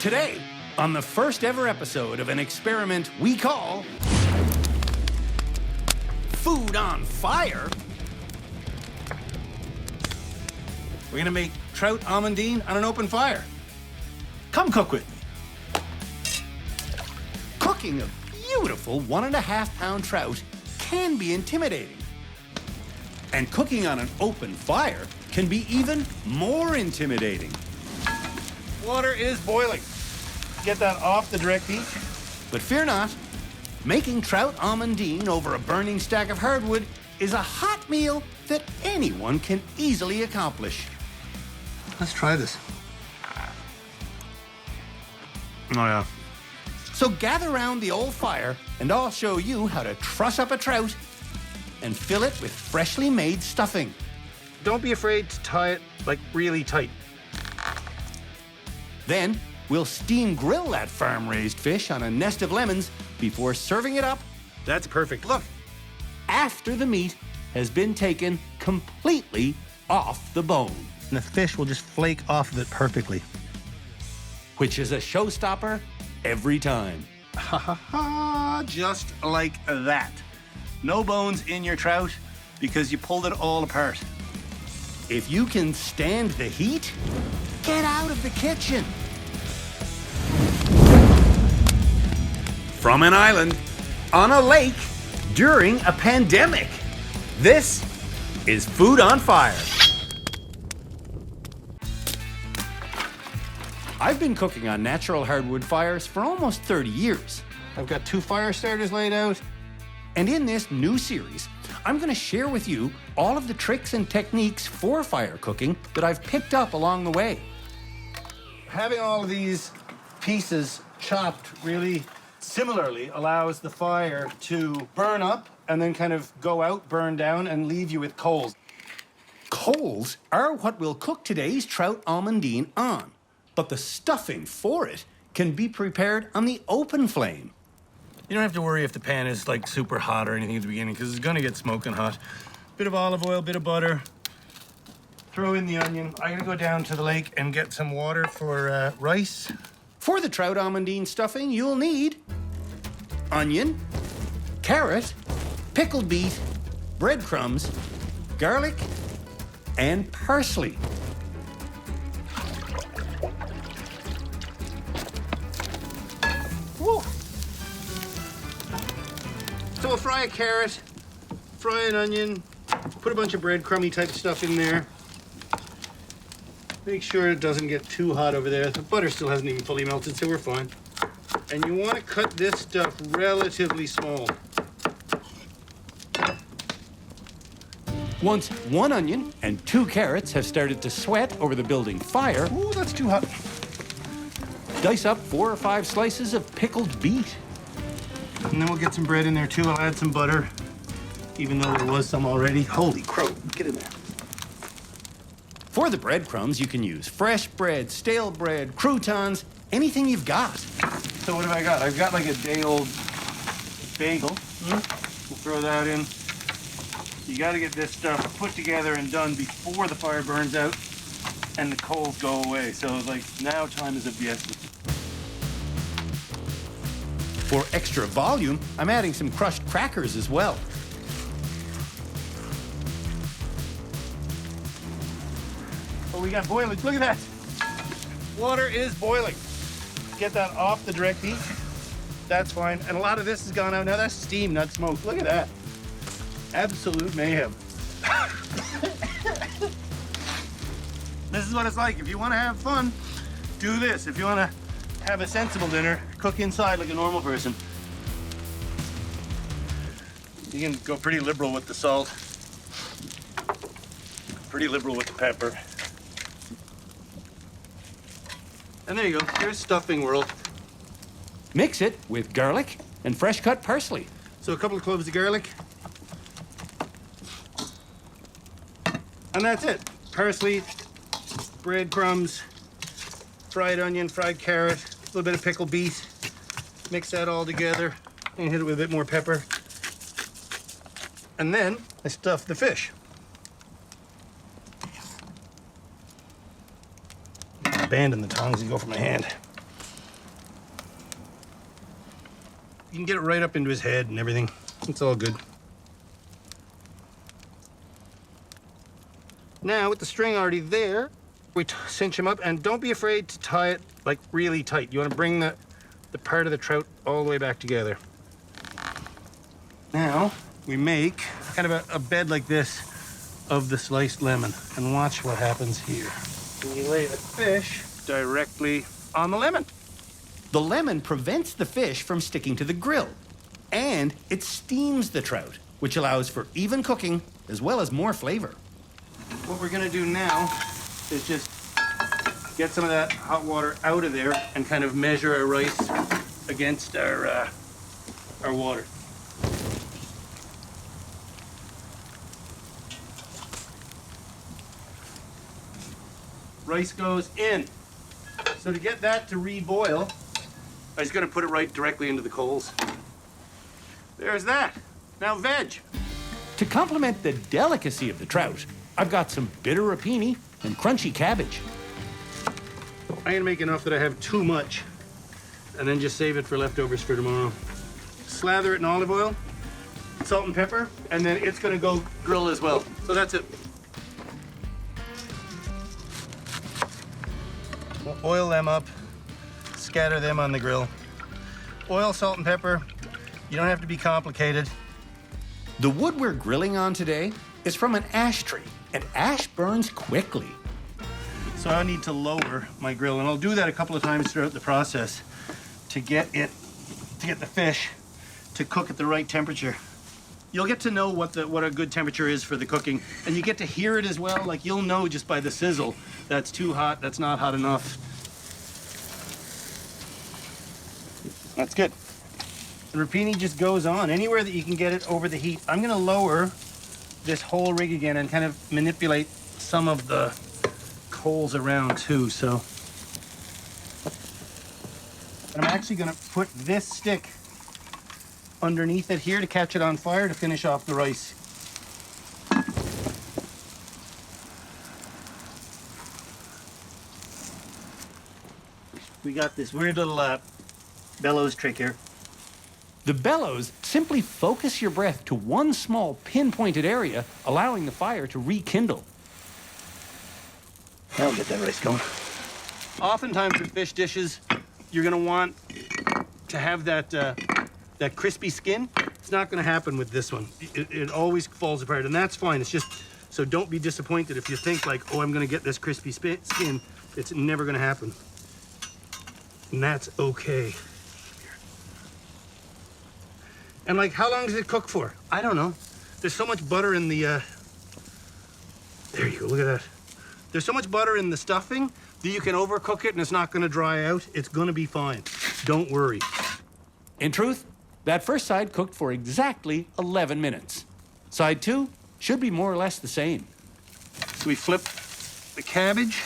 Today, on the first ever episode of an experiment we call Food on Fire, we're gonna make trout almondine on an open fire. Come cook with me. Cooking a beautiful 1.5 pound trout can be intimidating. And cooking on an open fire can be even more intimidating. Water is boiling. Get that off the direct heat. But fear not, making trout almondine over a burning stack of hardwood is a hot meal that anyone can easily accomplish. Let's try this. Oh yeah. So gather round the old fire and I'll show you how to truss up a trout and fill it with freshly made stuffing. Don't be afraid to tie it like really tight. Then we'll steam grill that farm-raised fish on a nest of lemons before serving it up That's perfect. Look. after the meat has been taken completely off the bone, And the fish will just flake off of it perfectly. which is a showstopper every time. Ha ha ha, just like that. No bones in your trout because you pulled it all apart. If you can stand the heat, get out of the kitchen. From an island, on a lake, during a pandemic, this is Food on Fire. I've been cooking on natural hardwood fires for almost 30 years. I've got 2 fire starters laid out. And in this new series, I'm going to share with you all of the tricks and techniques for fire cooking that I've picked up along the way. Having all of these pieces chopped really similarly allows the fire to burn up and then kind of go out, burn down, and leave you with coals. Coals are what we'll cook today's trout almondine on, but the stuffing for it can be prepared on the open flame. You don't have to worry if the pan is like super hot or anything at the beginning because it's gonna get smoking hot. Bit of olive oil, bit of butter. Throw in the onion. I'm gonna go down to the lake and get some water for rice. For the trout almondine stuffing, you'll need onion, carrot, pickled beet, breadcrumbs, garlic, and parsley. Woo. So we'll fry a carrot, fry an onion, put a bunch of breadcrumby type stuff in there. Make sure it doesn't get too hot over there. The butter still hasn't even fully melted, so we're fine. And you want to cut this stuff relatively small. Once 1 onion and 2 carrots have started to sweat over the building fire, Ooh, that's too hot. dice up 4 or 5 slices of pickled beet. And then we'll get some bread in there too. I'll add some butter, even though there was some already. Holy crow, get in there. For the breadcrumbs, you can use fresh bread, stale bread, croutons, anything you've got. So what have I got? I've got like a day-old bagel. We'll throw that in. You got to get this stuff put together and done before the fire burns out and the coals go away. So like now time is of the essence. For extra volume, I'm adding some crushed crackers as well. Oh, we got boiling. Look at that. Water is boiling. Get that off the direct heat. That's fine. And a lot of this has gone out. Now that's steam, not smoke. Look at that. Absolute mayhem. This is what it's like. If you want to have fun, do this. If you want to have a sensible dinner, cook inside like a normal person. You can go pretty liberal with the salt. Pretty liberal with the pepper. And there you go. Here's stuffing world. Mix it with garlic and fresh cut parsley. So a couple of cloves of garlic. And that's it. Parsley, breadcrumbs, fried onion, fried carrot, a little bit of pickled beet. Mix that all together and hit it with a bit more pepper. And then I stuff the fish. Abandon the tongs and go for my hand. You can get it right up into his head and everything. It's all good. Now, with the string already there, we cinch him up, and don't be afraid to tie it like really tight. You want to bring the part of the trout all the way back together. Now, we make kind of a bed like this of the sliced lemon, and watch what happens here. You lay the fish directly on the lemon. The lemon prevents the fish from sticking to the grill, and it steams the trout, which allows for even cooking as well as more flavor. What we're gonna do now is just get some of that hot water out of there and kind of measure our rice against our water. Rice goes in. So to get that to reboil, I'm just gonna put it right directly into the coals. There's that. Now veg. To complement the delicacy of the trout, I've got some bitter rapini and crunchy cabbage. I'm gonna make enough that I have too much and then just save it for leftovers for tomorrow. Slather it in olive oil, salt and pepper, and then it's gonna go grill as well. So that's it. We'll oil them up, scatter them on the grill. Oil, salt, and pepper. You don't have to be complicated. The wood we're grilling on today is from an ash tree, and ash burns quickly. So I need to lower my grill, and I'll do that a couple of times throughout the process to get the fish to cook at the right temperature. You'll get to know what a good temperature is for the cooking, and you get to hear it as well. Like, you'll know just by the sizzle that's too hot, that's not hot enough. That's good. The rapini just goes on anywhere that you can get it over the heat. I'm gonna lower this whole rig again and kind of manipulate some of the coals around too, so. And I'm actually gonna put this stick underneath it here to catch it on fire to finish off the rice. We got this weird little bellows trick here. The bellows simply focus your breath to one small pinpointed area, allowing the fire to rekindle. That'll get that rice going. Oftentimes with fish dishes, you're gonna want to have that crispy skin. It's not gonna happen with this one. It always falls apart, and that's fine. It's just, so don't be disappointed if you think like, oh, I'm gonna get this crispy skin. It's never gonna happen. And that's okay. And like, how long does it cook for? I don't know. There's so much butter in the, there you go, look at that. There's so much butter in the stuffing that you can overcook it and it's not gonna dry out. It's gonna be fine. Don't worry. In truth, that first side cooked for exactly 11 minutes. Side 2 should be more or less the same. So we flip the cabbage.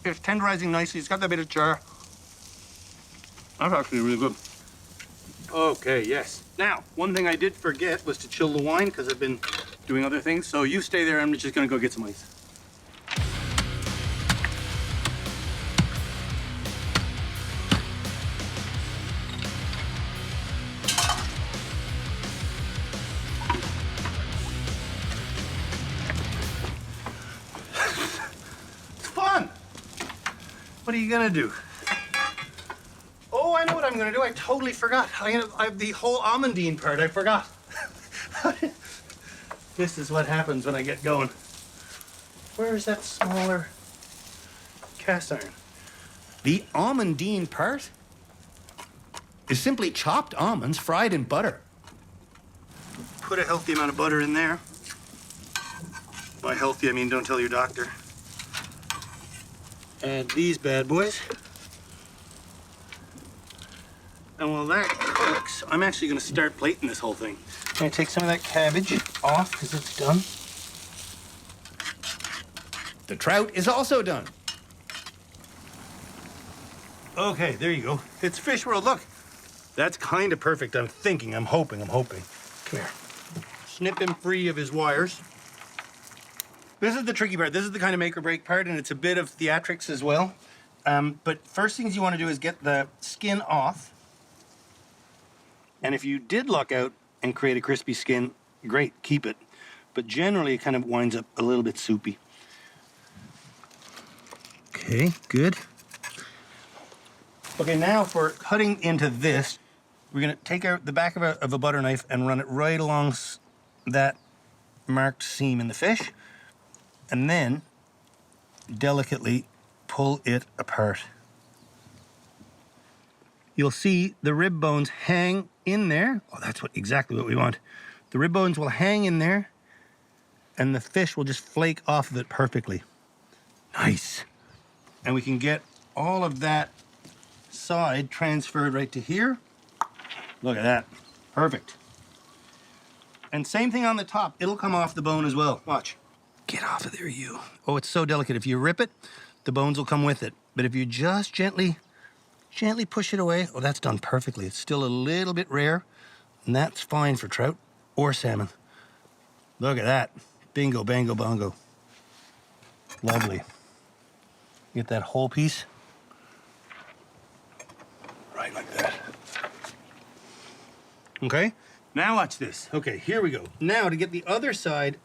It's tenderizing nicely. It's got that bit of char. That's actually really good. Okay, yes. Now, one thing I did forget was to chill the wine because I've been doing other things. So you stay there. I'm just gonna go get some ice. It's fun. What are you gonna do? Oh, I know what I'm gonna do. I totally forgot. I have the whole Almondine part. I forgot. This is what happens when I get going. Where is that smaller cast iron? The Almondine part is simply chopped almonds fried in butter. Put a healthy amount of butter in there. By healthy, I mean don't tell your doctor. Add these bad boys. And while that cooks, I'm actually gonna start plating this whole thing. I'm gonna take some of that cabbage off because it's done. The trout is also done. Okay, there you go. It's Fish World. Look, that's kind of perfect. I'm hoping. Come here. Snip him free of his wires. This is the tricky part. This is the kind of make or break part, and it's a bit of theatrics as well. But first things you want to do is get the skin off. And if you did luck out and create a crispy skin, great, keep it. But generally, it kind of winds up a little bit soupy. Okay, good. Okay, now for cutting into this, we're gonna take out the back of a butter knife and run it right along that marked seam in the fish, and then delicately pull it apart. You'll see the rib bones hang in there. Oh, that's exactly what we want. The rib bones will hang in there, and the fish will just flake off of it perfectly. Nice. And we can get all of that side transferred right to here. Look at that. Perfect. And same thing on the top. It'll come off the bone as well. Watch. Get off of there, you. Oh, it's so delicate. If you rip it, the bones will come with it. But if you just gently push it away, oh, that's done perfectly. It's still a little bit rare, and that's fine for trout or salmon. Look at that. Bingo, bango, bongo. Lovely. Get that whole piece right like that. Okay, now watch this. Okay, here we go. Now to get the other side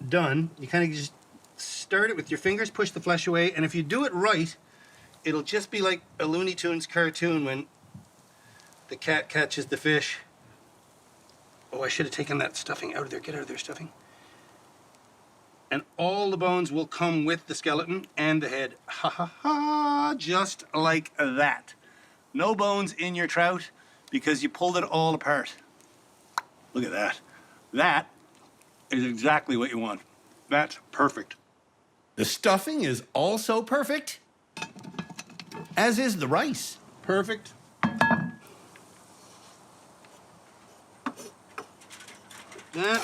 done, you kind of just start it with your fingers, push the flesh away, and if you do it right, it'll just be like a Looney Tunes cartoon when the cat catches the fish. Oh, I should have taken that stuffing out of there. Get out of there, stuffing. And all the bones will come with the skeleton and the head. Ha ha ha, just like that. No bones in your trout because you pulled it all apart. Look at that. That is exactly what you want. That's perfect. The stuffing is also perfect, as is the rice. Perfect. That.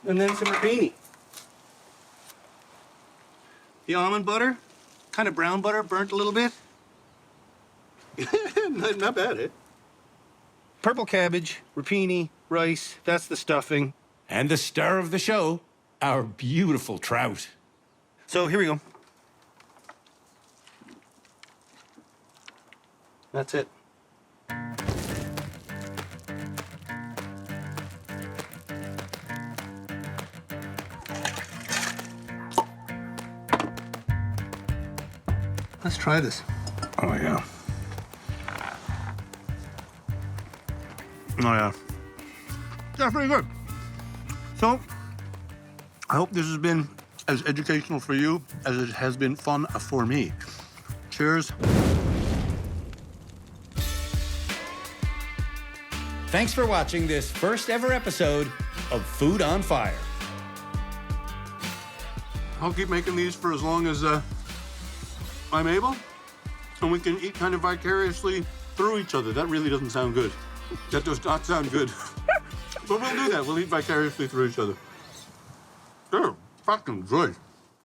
And then some rapini. The almond butter, kind of brown butter, burnt a little bit. not bad, eh? Purple cabbage, rapini, rice, that's the stuffing. And the star of the show, our beautiful trout. So here we go. That's it. Let's try this. Oh, yeah. Oh, yeah. That's pretty good. So, I hope this has been as educational for you as it has been fun for me. Cheers. Thanks for watching this first ever episode of Food on Fire. I'll keep making these for as long as I'm able, and we can eat kind of vicariously through each other. That really doesn't sound good. That does not sound good. But we'll do that. We'll eat vicariously through each other. They're fucking good.